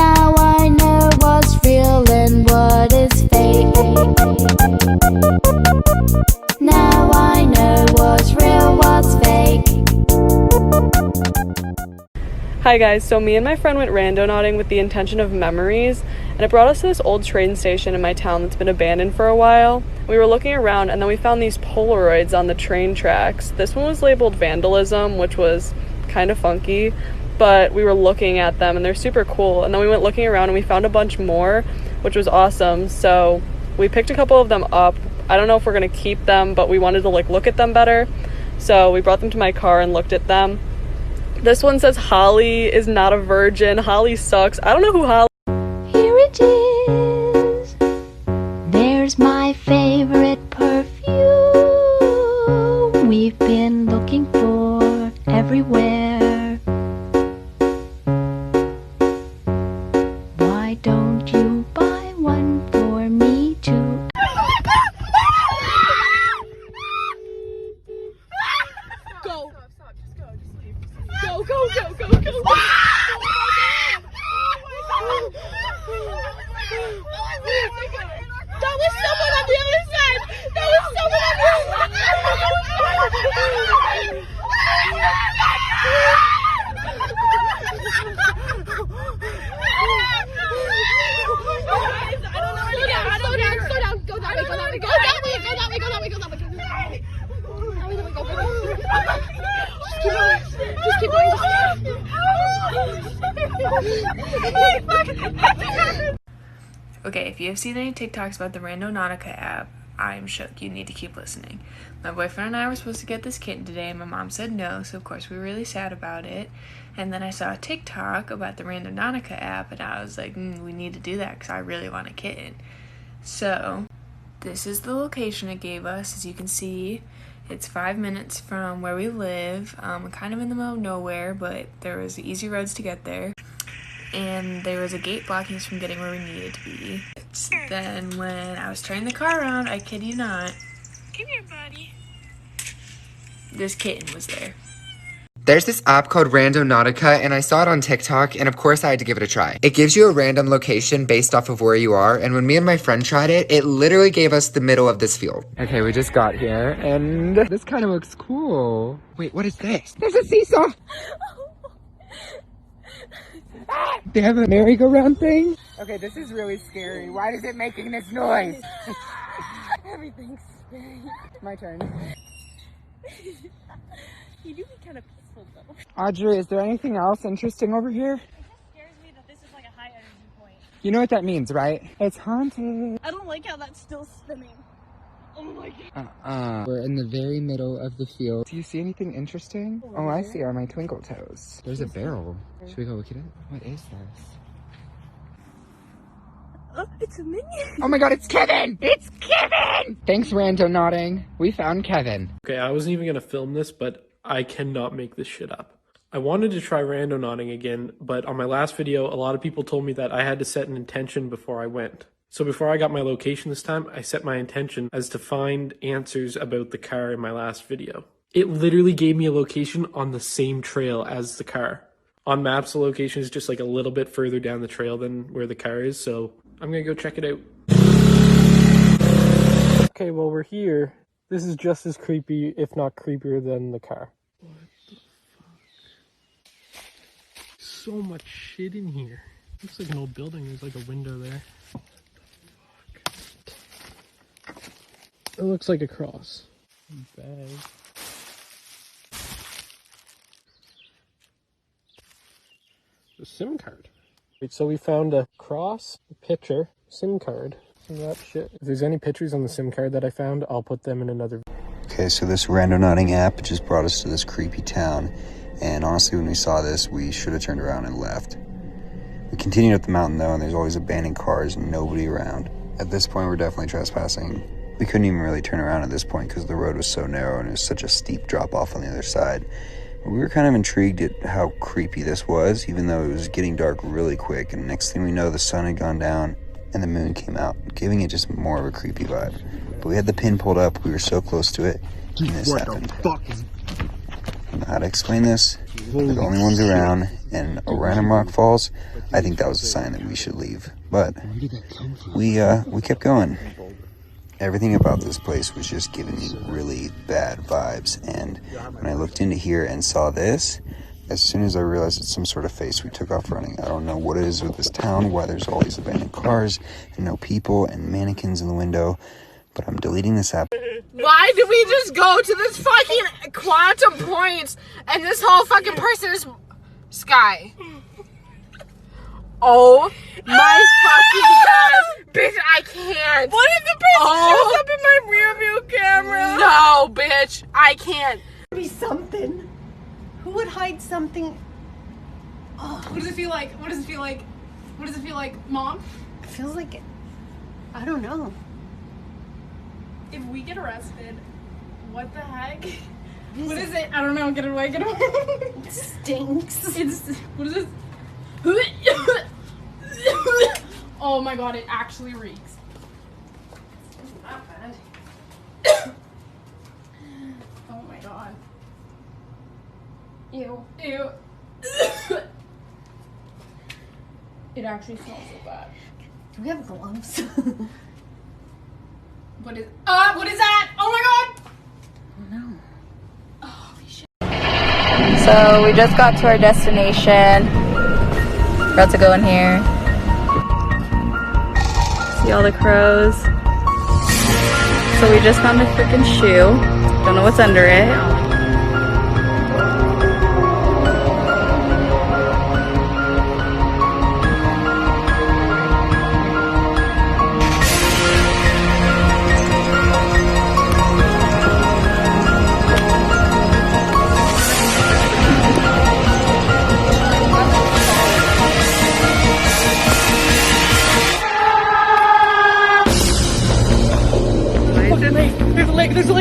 Now I know what's real and what is fake. Now I know what's real, what's fake. Hi guys, so me and my friend went randonauting with the intention of memories, and it brought us to this old train station in my town that's been abandoned for a while. We were looking around and then we found these Polaroids on the train tracks. This one was labeled vandalism, which was kind of funky, but we were looking at them and they're super cool. And then we went looking around and we found a bunch more, which was awesome. So we picked a couple of them up. I don't know if we're gonna keep them, but we wanted to look at them better. So we brought them to my car and looked at them. This one says Holly is not a virgin. Holly sucks. I don't know who Holly. Here it is. There's my favorite perfume. We've been looking for everywhere. Why don't you buy one for me too? Go. Stop. Just go. Just leave. Go. Go. That was someone on the other side. That was someone on the other Slow down. Go that way. Just keep going. Okay, if you have seen any TikToks about the Randonautica app, I'm shook. You need to keep listening. My boyfriend and I were supposed to get this kitten today, and my mom said no, so of course we were really sad about it. And then I saw a TikTok about the Randonautica app, and I was like, we need to do that because I really want a kitten. So, this is the location it gave us. As you can see, it's 5 minutes from where we live. Kind of in the middle of nowhere, but there was easy roads to get there. And there was a gate blocking us from getting where we needed to be. Then when I was turning the car around, I kid you not, come here, buddy, this kitten was there. There's this app called Randonautica, and I saw it on TikTok, and of course I had to give it a try. It gives you a random location based off of where you are, and when me and my friend tried it, it literally gave us the middle of this field. Okay, we just got here, and this kind of looks cool. Wait, what is this? There's a seesaw! They have a merry-go-round thing? Okay, this is really scary. Why is it making this noise? Everything's scary. My turn. You do be kind of peaceful though. Audrey, is there anything else interesting over here? It just scares me that this is like a high energy point. You know what that means, right? It's haunted. I don't like how that's still spinning. Oh my god. We're in the very middle of the field. Do you see anything interesting? Oh, I see on my twinkle toes. There's a barrel. Should we go look at it? What is this? Oh, it's a minion. Oh my god, it's Kevin! It's Kevin! Thanks, Randonauting. We found Kevin. Okay, I wasn't even gonna film this, but I cannot make this shit up. I wanted to try randonauting again, but on my last video, a lot of people told me that I had to set an intention before I went. So before I got my location this time, I set my intention as to find answers about the car in my last video. It literally gave me a location on the same trail as the car. On maps, the location is just like a little bit further down the trail than where the car is, so I'm gonna go check it out. Okay, well we're here. This is just as creepy, if not creepier than the car. What the fuck? So much shit in here. Looks like an old building, there's like a window there. It looks like a cross. Bag. A SIM card. Wait, so we found a cross, a picture, SIM card, some of that shit. If there's any pictures on the SIM card that I found, I'll put them in another. Okay, so this Randonauting app just brought us to this creepy town, and honestly, when we saw this, we should have turned around and left. We continued up the mountain though, and there's always abandoned cars and nobody around. At this point, we're definitely trespassing. We couldn't even really turn around at this point because the road was so narrow and it was such a steep drop off on the other side. We were kind of intrigued at how creepy this was, even though it was getting dark really quick, and next thing we know, the sun had gone down and the moon came out, giving it just more of a creepy vibe. But we had the pin pulled up, we were so close to it, and this happened. What the fuck is... I don't know how to explain this. We're the only ones around, and a random rock falls, I think that was a sign that we should leave. But we kept going. Everything about this place was just giving me really bad vibes, and when I looked into here and saw this, as soon as I realized it's some sort of face, we took off running. I don't know what it is with this town, why there's all these abandoned cars and no people and mannequins in the window, but I'm deleting this app. Why did we just go to this fucking quantum points and this whole fucking person is Sky? Oh my fucking god! Bitch, I can't! What if the person shows up in my rear view camera? No, bitch, I can't. Be something. Who would hide something? Oh. What does it feel like? What does it feel like? What does it feel like, Mom? It feels like it. I don't know. If we get arrested, what the heck? What is it? I don't know. Get it away. Get it away. It stinks. It's, what is this? Oh my god, it actually reeks. Not bad. Oh my god. Ew. Ew. It actually smells so bad. Do we have gloves? What is that? Oh my god! Oh no. Holy shit. So we just got to our destination. About to go in here. See all the crows. So we just found a freaking shoe. Don't know what's under it.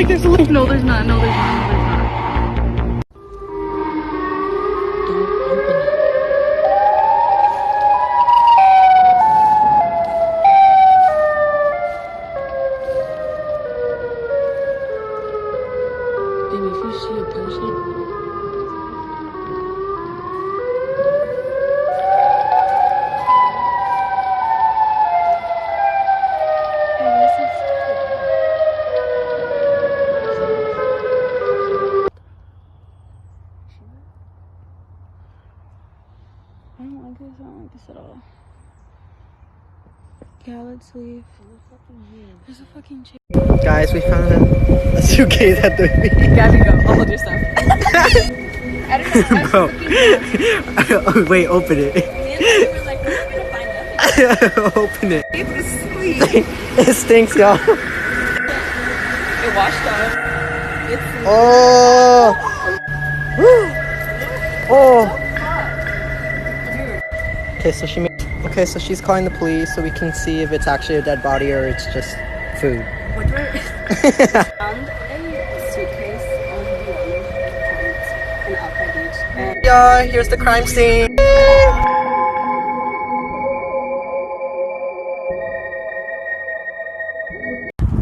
There's a lake. No, there's not. No, there's not. Don't open it. Baby, if you see a person. I don't like this at all. Yeah, let's leave. There's a fucking chick. Guys, we found a suitcase at the beach. Gabby, go. I'll hold your stuff. I don't know. Bro. Wait, open it. We were like, we're gonna find nothing. Open it. It stinks, y'all. It washed off. Oh. Oh. Okay, so she's calling the police so we can see if it's actually a dead body or it's just food. What do I? Found a suitcase on the an outside beach. And Yeah, here's the crime scene.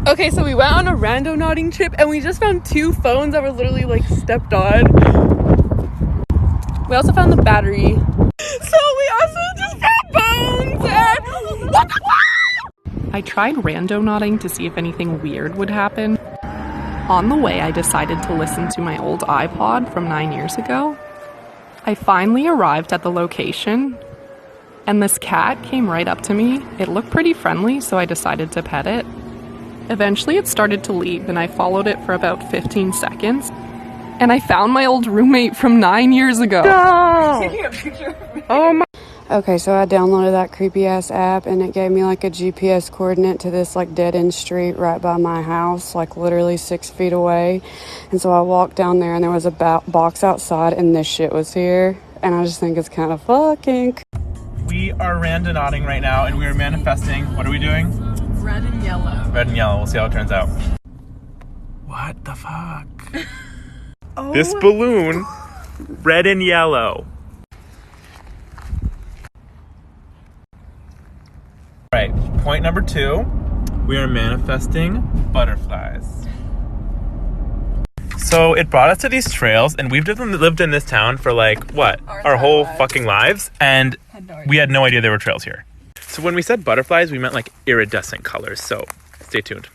Okay, so we went on a randonauting trip and we just found 2 phones that were literally like stepped on. We also found the battery. So we also just found bones and what the fuck? I tried randonauting to see if anything weird would happen. On the way, I decided to listen to my old iPod from 9 years ago. I finally arrived at the location and this cat came right up to me. It looked pretty friendly, so I decided to pet it. Eventually it started to leave and I followed it for about 15 seconds. And I found my old roommate from 9 years ago. No! Oh my. Okay, so I downloaded that creepy ass app and it gave me like a GPS coordinate to this like dead end street right by my house, like literally 6 feet away. And so I walked down there and there was a box outside and this shit was here. And I just think it's kind of fucking. We are randonauting right now and we are manifesting. What are we doing? Red and yellow. Red and yellow. We'll see how it turns out. What the fuck? This balloon, red and yellow. Right, point number 2, we are manifesting butterflies. So it brought us to these trails, and we've lived in this town for like, what? Our whole fucking lives, and we had no idea there were trails here. So when we said butterflies, we meant like iridescent colors, so stay tuned.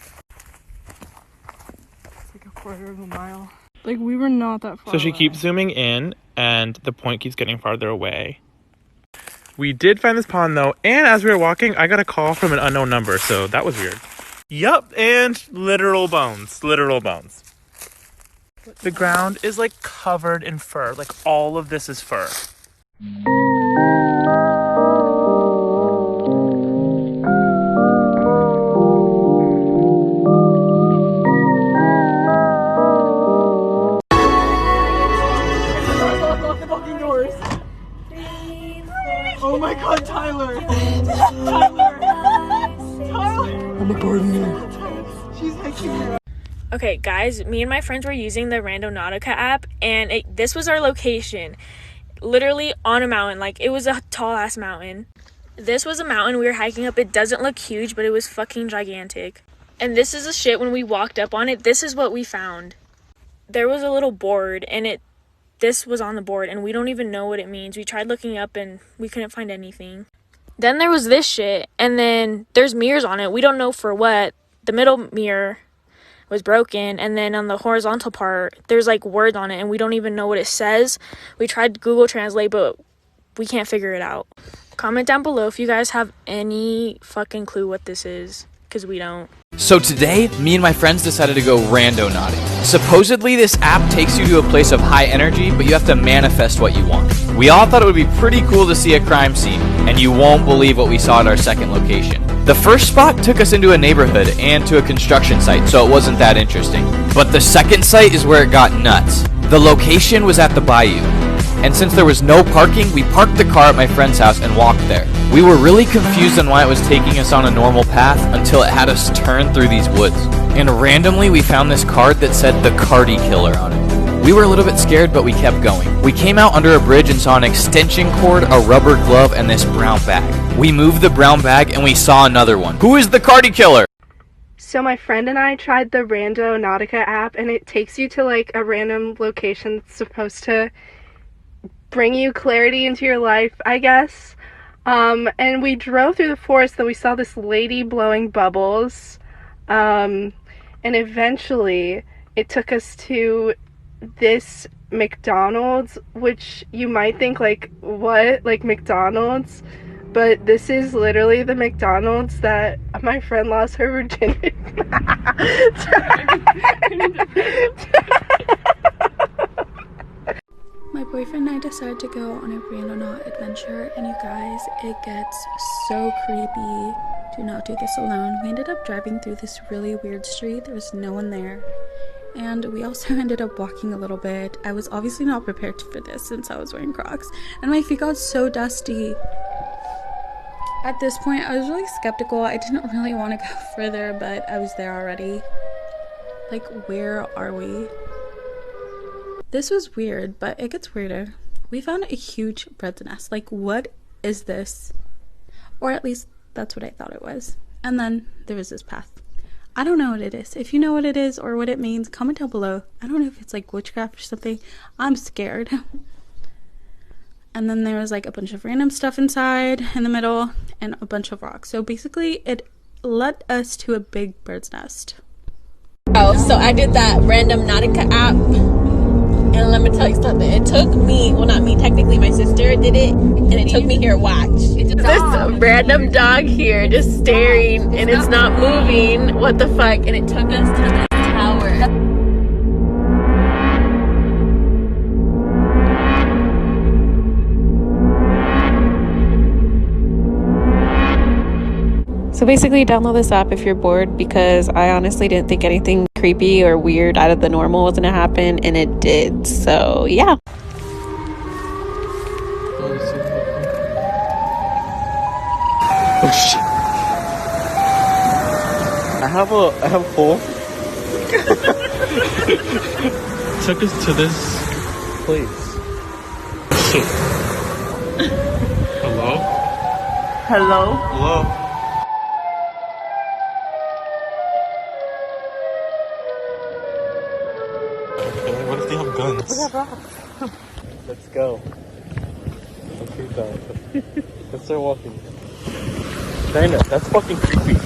It's like a quarter of a mile. Like, we were not that far So she away. keeps zooming in, and the point keeps getting farther away. We did find this pond, though, and as we were walking, I got a call from an unknown number, so that was weird. Yup, and literal bones. Literal bones. The ground is, like, covered in fur. Like, all of this is fur. Oh my god, Tyler! Tyler! I'm recording you. She's making me. Okay, guys, me and my friends were using the Randonautica app, and this was our location. Literally on a mountain. Like, it was a tall-ass mountain. This was a mountain we were hiking up. It doesn't look huge, but it was fucking gigantic. And this is the shit when we walked up on it. This is what we found. There was a little board, and this was on the board, and we don't even know what it means. We tried looking up, and we couldn't find anything. Then there was this shit, and then there's mirrors on it. We don't know for what. The middle mirror was broken, and then on the horizontal part, there's like words on it, and we don't even know what it says. We tried Google Translate, but we can't figure it out. Comment down below if you guys have any fucking clue what this is, because we don't. So today, me and my friends decided to go randonauting. Supposedly, this app takes you to a place of high energy, but you have to manifest what you want. We all thought it would be pretty cool to see a crime scene, and you won't believe what we saw at our second location. The first spot took us into a neighborhood and to a construction site, so it wasn't that interesting. But the second site is where it got nuts. The location was at the bayou. And since there was no parking, we parked the car at my friend's house and walked there. We were really confused on why it was taking us on a normal path until it had us turn through these woods. And randomly we found this card that said the Cardi Killer on it. We were a little bit scared, but we kept going. We came out under a bridge and saw an extension cord, a rubber glove, and this brown bag. We moved the brown bag and we saw another one. Who is the Cardi Killer? So my friend and I tried the Randonautica app, and it takes you to like a random location that's supposed to bring you clarity into your life, I guess. And we drove through the forest, and we saw this lady blowing bubbles. And eventually it took us to this McDonald's, which you might think like, what? Like McDonald's? But this is literally the McDonald's that my friend lost her virginity. My boyfriend and I decided to go on a Randonaut adventure, and you guys, it gets so creepy. Do not do this alone. We ended up driving through this really weird street. There was no one there. And we also ended up walking a little bit. I was obviously not prepared for this since I was wearing Crocs, and my feet got so dusty. At this point, I was really skeptical. I didn't really want to go further, but I was there already. Like, where are we? This was weird, but it gets weirder. We found a huge bird's nest. Like, what is this? Or at least, that's what I thought it was. And then there was this path. I don't know what it is. If you know what it is or what it means, comment down below. I don't know if it's like witchcraft or something. I'm scared. And then there was like a bunch of random stuff inside in the middle and a bunch of rocks. So basically it led us to a big bird's nest. Oh, so I did that Randonautica app, and let me tell you something. It took me, well, not me, technically my sister did it, and it took me here, watch. There's a random dog here just staring, and it's not moving. What the fuck? And it took us to this tower. So basically download this app if you're bored, because I honestly didn't think anything creepy or weird out of the normal was gonna happen, and it did. So yeah. Oh shit. I have a hole. Took us to this place. Hello? Hello? Hello? rocks. Let's go. Let's start walking. China, that's fucking creepy.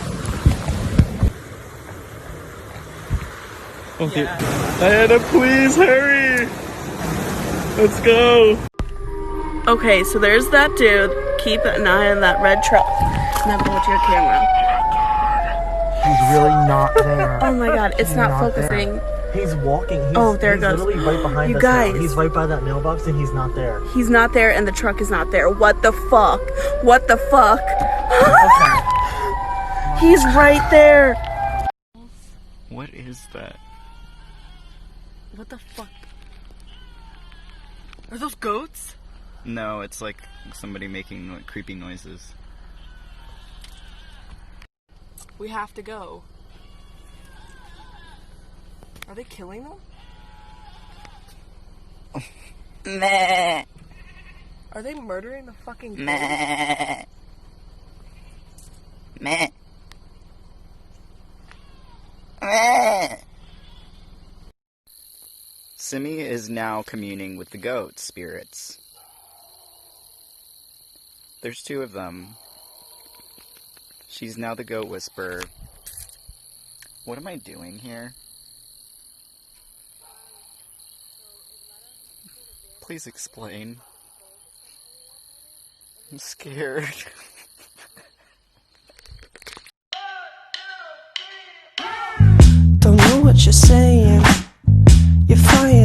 Okay. Diana, please hurry! Let's go! Okay, so there's that dude. Keep an eye on that red truck. Now go to your camera. He's really not there. Oh my god, it's not focusing. There. He's walking. There it goes. Literally right behind you us guys. now. He's right by that mailbox and he's not there. He's not there and the truck is not there. What the fuck? What the fuck? He's right there. What is that? What the fuck? Are those goats? No, it's like somebody making creepy noises. We have to go. Are they killing them? Meh. Are they murdering the fucking goats? Meh. Meh. Meh. Simi is now communing with the goat spirits. There's 2 of them. She's now the goat whisperer. What am I doing here? Please explain. I'm scared. Don't know what you're saying. You're fine.